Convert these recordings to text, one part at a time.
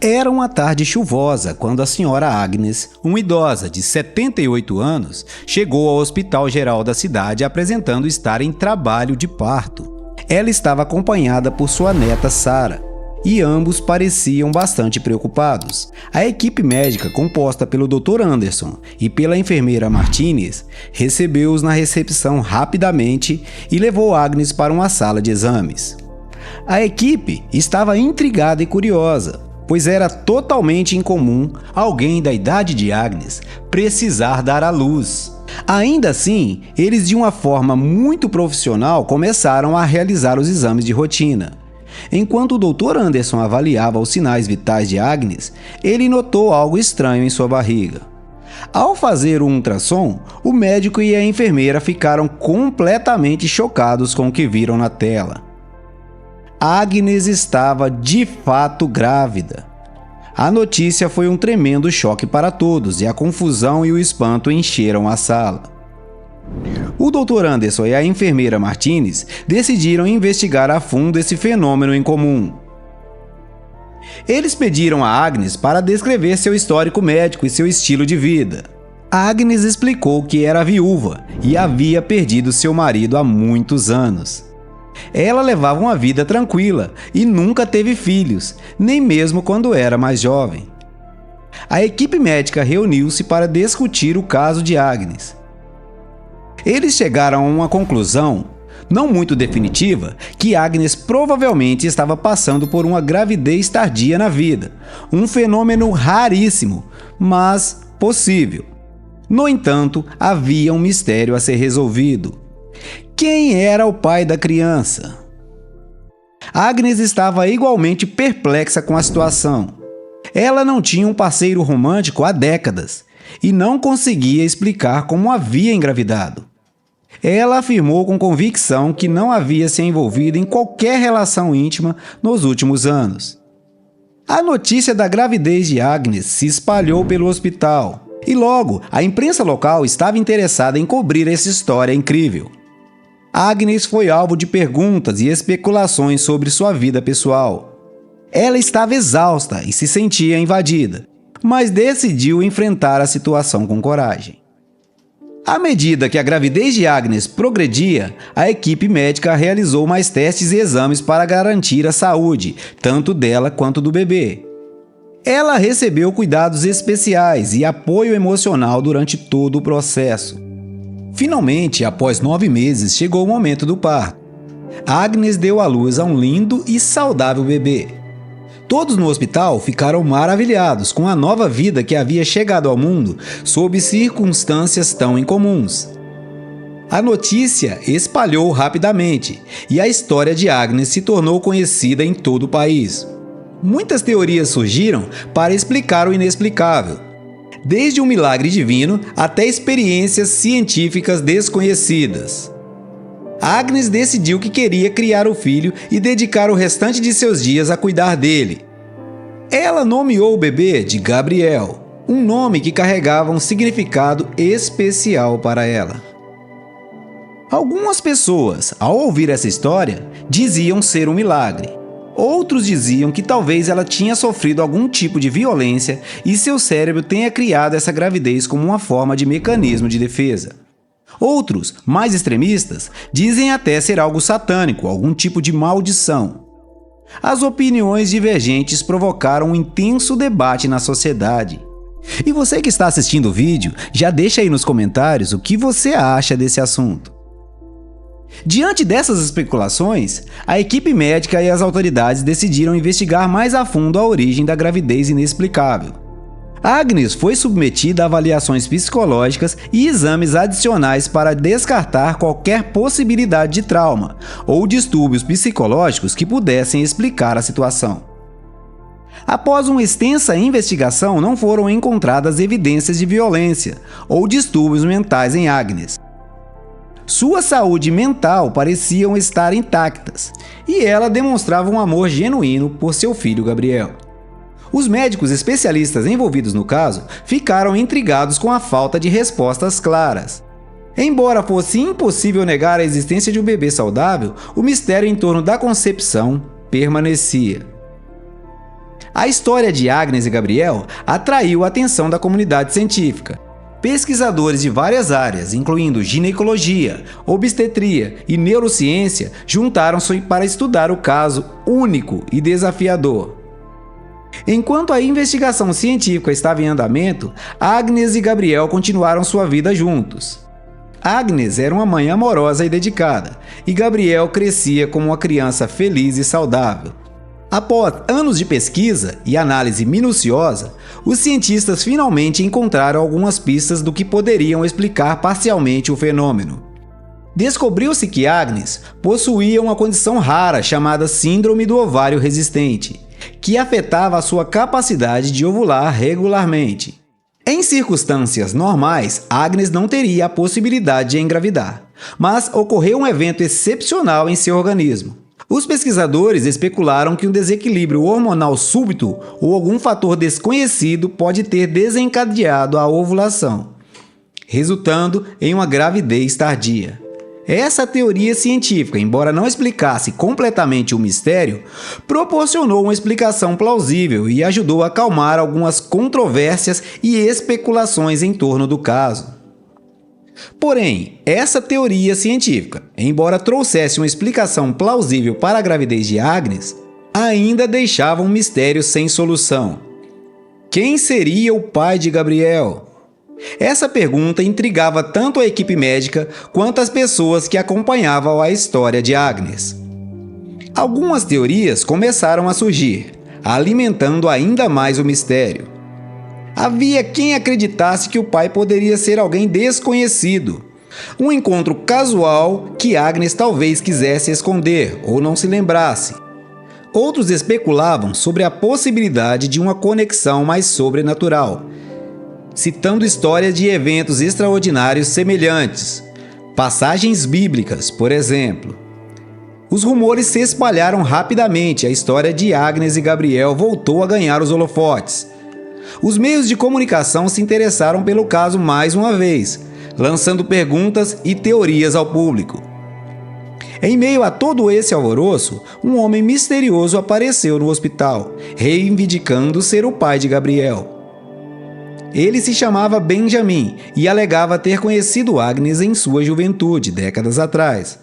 Era uma tarde chuvosa quando a senhora Agnes, uma idosa de 78 anos, chegou ao Hospital Geral da cidade apresentando estar em trabalho de parto. Ela estava acompanhada por sua neta Sara, e ambos pareciam bastante preocupados. A equipe médica, composta pelo Dr. Anderson e pela enfermeira Martinez, recebeu-os na recepção rapidamente e levou Agnes para uma sala de exames. A equipe estava intrigada e curiosa, pois era totalmente incomum alguém da idade de Agnes precisar dar à luz. Ainda assim, eles de uma forma muito profissional começaram a realizar os exames de rotina. Enquanto o Dr. Anderson avaliava os sinais vitais de Agnes, ele notou algo estranho em sua barriga. Ao fazer o ultrassom, o médico e a enfermeira ficaram completamente chocados com o que viram na tela. Agnes estava de fato grávida. A notícia foi um tremendo choque para todos e a confusão e o espanto encheram a sala. O Dr. Anderson e a enfermeira Martinez decidiram investigar a fundo esse fenômeno incomum. Eles pediram a Agnes para descrever seu histórico médico e seu estilo de vida. Agnes explicou que era viúva e havia perdido seu marido há muitos anos. Ela levava uma vida tranquila e nunca teve filhos, nem mesmo quando era mais jovem. A equipe médica reuniu-se para discutir o caso de Agnes. Eles chegaram a uma conclusão, não muito definitiva, que Agnes provavelmente estava passando por uma gravidez tardia na vida, um fenômeno raríssimo, mas possível. No entanto, havia um mistério a ser resolvido. Quem era o pai da criança? Agnes estava igualmente perplexa com a situação. Ela não tinha um parceiro romântico há décadas e não conseguia explicar como havia engravidado. Ela afirmou com convicção que não havia se envolvido em qualquer relação íntima nos últimos anos. A notícia da gravidez de Agnes se espalhou pelo hospital e logo a imprensa local estava interessada em cobrir essa história incrível. Agnes foi alvo de perguntas e especulações sobre sua vida pessoal. Ela estava exausta e se sentia invadida, mas decidiu enfrentar a situação com coragem. À medida que a gravidez de Agnes progredia, a equipe médica realizou mais testes e exames para garantir a saúde, tanto dela quanto do bebê. Ela recebeu cuidados especiais e apoio emocional durante todo o processo. Finalmente, após 9 meses, chegou o momento do parto. Agnes deu à luz a um lindo e saudável bebê. Todos no hospital ficaram maravilhados com a nova vida que havia chegado ao mundo sob circunstâncias tão incomuns. A notícia espalhou rapidamente e a história de Agnes se tornou conhecida em todo o país. Muitas teorias surgiram para explicar o inexplicável, desde um milagre divino até experiências científicas desconhecidas. Agnes decidiu que queria criar o filho e dedicar o restante de seus dias a cuidar dele. Ela nomeou o bebê de Gabriel, um nome que carregava um significado especial para ela. Algumas pessoas, ao ouvir essa história, diziam ser um milagre. Outros diziam que talvez ela tinha sofrido algum tipo de violência e seu cérebro tenha criado essa gravidez como uma forma de mecanismo de defesa. Outros, mais extremistas, dizem até ser algo satânico, algum tipo de maldição. As opiniões divergentes provocaram um intenso debate na sociedade. E você que está assistindo o vídeo, já deixa aí nos comentários o que você acha desse assunto. Diante dessas especulações, a equipe médica e as autoridades decidiram investigar mais a fundo a origem da gravidez inexplicável. Agnes foi submetida a avaliações psicológicas e exames adicionais para descartar qualquer possibilidade de trauma ou distúrbios psicológicos que pudessem explicar a situação. Após uma extensa investigação, não foram encontradas evidências de violência ou distúrbios mentais em Agnes. Sua saúde mental pareciam estar intactas e ela demonstrava um amor genuíno por seu filho Gabriel. Os médicos especialistas envolvidos no caso ficaram intrigados com a falta de respostas claras. Embora fosse impossível negar a existência de um bebê saudável, o mistério em torno da concepção permanecia. A história de Agnes e Gabriel atraiu a atenção da comunidade científica. Pesquisadores de várias áreas, incluindo ginecologia, obstetria e neurociência, juntaram-se para estudar o caso único e desafiador. Enquanto a investigação científica estava em andamento, Agnes e Gabriel continuaram sua vida juntos. Agnes era uma mãe amorosa e dedicada, e Gabriel crescia como uma criança feliz e saudável. Após anos de pesquisa e análise minuciosa, os cientistas finalmente encontraram algumas pistas do que poderiam explicar parcialmente o fenômeno. Descobriu-se que Agnes possuía uma condição rara chamada Síndrome do Ovário Resistente, que afetava a sua capacidade de ovular regularmente. Em circunstâncias normais, Agnes não teria a possibilidade de engravidar, mas ocorreu um evento excepcional em seu organismo. Os pesquisadores especularam que um desequilíbrio hormonal súbito ou algum fator desconhecido pode ter desencadeado a ovulação, resultando em uma gravidez tardia. Essa teoria científica, embora não explicasse completamente o mistério, proporcionou uma explicação plausível e ajudou a acalmar algumas controvérsias e especulações em torno do caso. Porém, essa teoria científica, embora trouxesse uma explicação plausível para a gravidez de Agnes, ainda deixava um mistério sem solução. Quem seria o pai de Gabriel? Essa pergunta intrigava tanto a equipe médica quanto as pessoas que acompanhavam a história de Agnes. Algumas teorias começaram a surgir, alimentando ainda mais o mistério. Havia quem acreditasse que o pai poderia ser alguém desconhecido, um encontro casual que Agnes talvez quisesse esconder ou não se lembrasse. Outros especulavam sobre a possibilidade de uma conexão mais sobrenatural, citando histórias de eventos extraordinários semelhantes, passagens bíblicas, por exemplo. Os rumores se espalharam rapidamente, a história de Agnes e Gabriel voltou a ganhar os holofotes. Os meios de comunicação se interessaram pelo caso mais uma vez, lançando perguntas e teorias ao público. Em meio a todo esse alvoroço, um homem misterioso apareceu no hospital, reivindicando ser o pai de Gabriel. Ele se chamava Benjamin e alegava ter conhecido Agnes em sua juventude, décadas atrás.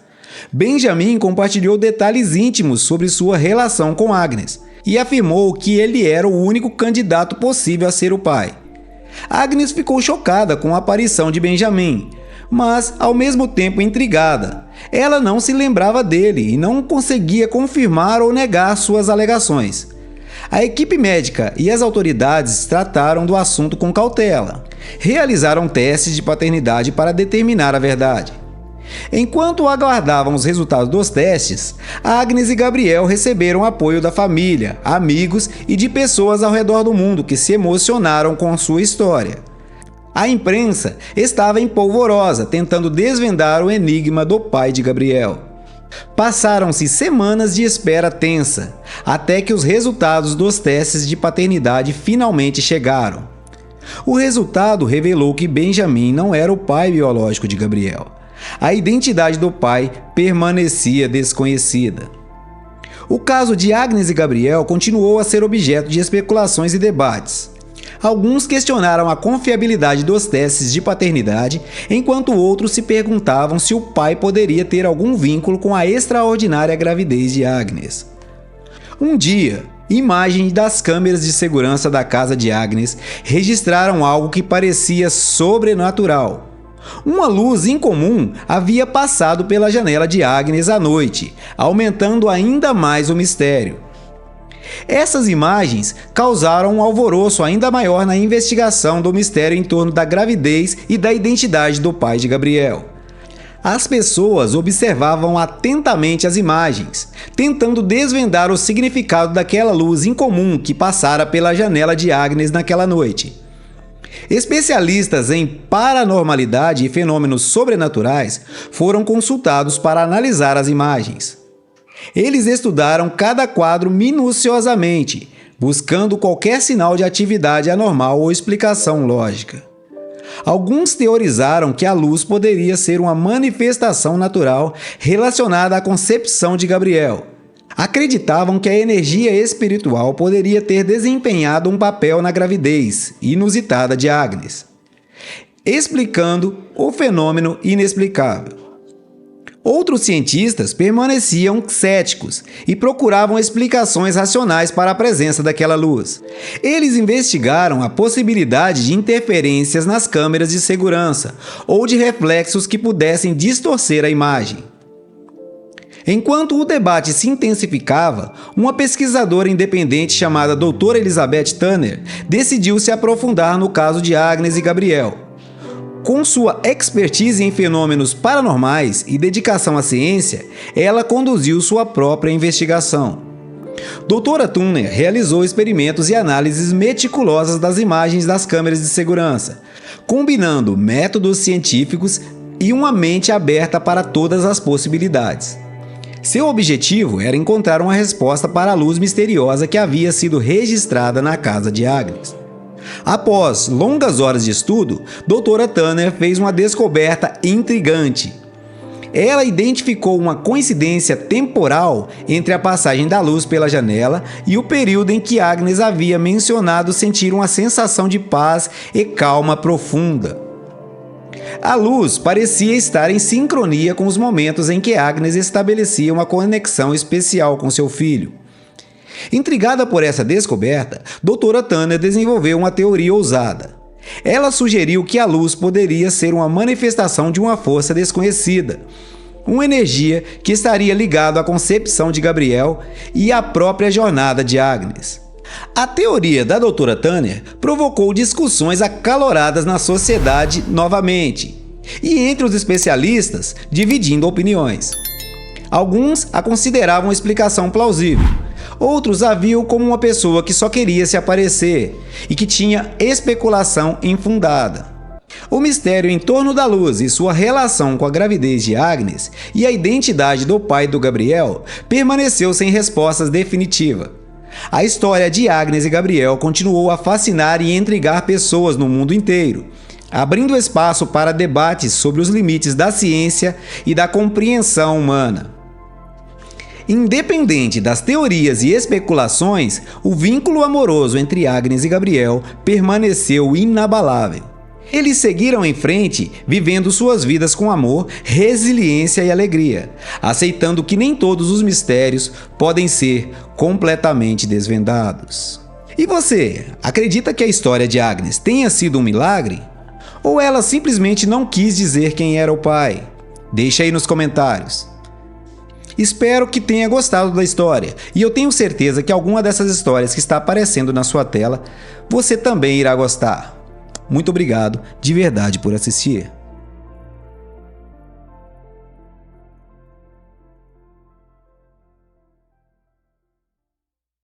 Benjamin compartilhou detalhes íntimos sobre sua relação com Agnes e afirmou que ele era o único candidato possível a ser o pai. Agnes ficou chocada com a aparição de Benjamin, mas ao mesmo tempo intrigada. Ela não se lembrava dele e não conseguia confirmar ou negar suas alegações. A equipe médica e as autoridades trataram do assunto com cautela. Realizaram testes de paternidade para determinar a verdade. Enquanto aguardavam os resultados dos testes, Agnes e Gabriel receberam apoio da família, amigos e de pessoas ao redor do mundo que se emocionaram com sua história. A imprensa estava empolvorosa, tentando desvendar o enigma do pai de Gabriel. Passaram-se semanas de espera tensa, até que os resultados dos testes de paternidade finalmente chegaram. O resultado revelou que Benjamin não era o pai biológico de Gabriel. A identidade do pai permanecia desconhecida. O caso de Agnes e Gabriel continuou a ser objeto de especulações e debates. Alguns questionaram a confiabilidade dos testes de paternidade, enquanto outros se perguntavam se o pai poderia ter algum vínculo com a extraordinária gravidez de Agnes. Um dia, imagens das câmeras de segurança da casa de Agnes registraram algo que parecia sobrenatural. Uma luz incomum havia passado pela janela de Agnes à noite, aumentando ainda mais o mistério. Essas imagens causaram um alvoroço ainda maior na investigação do mistério em torno da gravidez e da identidade do pai de Gabriel. As pessoas observavam atentamente as imagens, tentando desvendar o significado daquela luz incomum que passara pela janela de Agnes naquela noite. Especialistas em paranormalidade e fenômenos sobrenaturais foram consultados para analisar as imagens. Eles estudaram cada quadro minuciosamente, buscando qualquer sinal de atividade anormal ou explicação lógica. Alguns teorizaram que a luz poderia ser uma manifestação natural relacionada à concepção de Gabriel. Acreditavam que a energia espiritual poderia ter desempenhado um papel na gravidez inusitada de Agnes, explicando o fenômeno inexplicável. Outros cientistas permaneciam céticos e procuravam explicações racionais para a presença daquela luz. Eles investigaram a possibilidade de interferências nas câmeras de segurança ou de reflexos que pudessem distorcer a imagem. Enquanto o debate se intensificava, uma pesquisadora independente chamada Dra. Elizabeth Tanner decidiu se aprofundar no caso de Agnes e Gabriel. Com sua expertise em fenômenos paranormais e dedicação à ciência, ela conduziu sua própria investigação. Dra. Tanner realizou experimentos e análises meticulosas das imagens das câmeras de segurança, combinando métodos científicos e uma mente aberta para todas as possibilidades. Seu objetivo era encontrar uma resposta para a luz misteriosa que havia sido registrada na casa de Agnes. Após longas horas de estudo, Dra. Tanner fez uma descoberta intrigante. Ela identificou uma coincidência temporal entre a passagem da luz pela janela e o período em que Agnes havia mencionado sentir uma sensação de paz e calma profunda. A luz parecia estar em sincronia com os momentos em que Agnes estabelecia uma conexão especial com seu filho. Intrigada por essa descoberta, Dra. Tanner desenvolveu uma teoria ousada. Ela sugeriu que a luz poderia ser uma manifestação de uma força desconhecida, uma energia que estaria ligada à concepção de Gabriel e à própria jornada de Agnes. A teoria da Dra. Tanner provocou discussões acaloradas na sociedade novamente, e entre os especialistas, dividindo opiniões. Alguns a consideravam uma explicação plausível, outros a viam como uma pessoa que só queria se aparecer e que tinha especulação infundada. O mistério em torno da luz e sua relação com a gravidez de Agnes e a identidade do pai do Gabriel permaneceu sem respostas definitivas. A história de Agnes e Gabriel continuou a fascinar e intrigar pessoas no mundo inteiro, abrindo espaço para debates sobre os limites da ciência e da compreensão humana. Independente das teorias e especulações, o vínculo amoroso entre Agnes e Gabriel permaneceu inabalável. Eles seguiram em frente, vivendo suas vidas com amor, resiliência e alegria, aceitando que nem todos os mistérios podem ser completamente desvendados. E você, acredita que a história de Agnes tenha sido um milagre? Ou ela simplesmente não quis dizer quem era o pai? Deixa aí nos comentários. Espero que tenha gostado da história, e eu tenho certeza que alguma dessas histórias que está aparecendo na sua tela, você também irá gostar. Muito obrigado de verdade por assistir.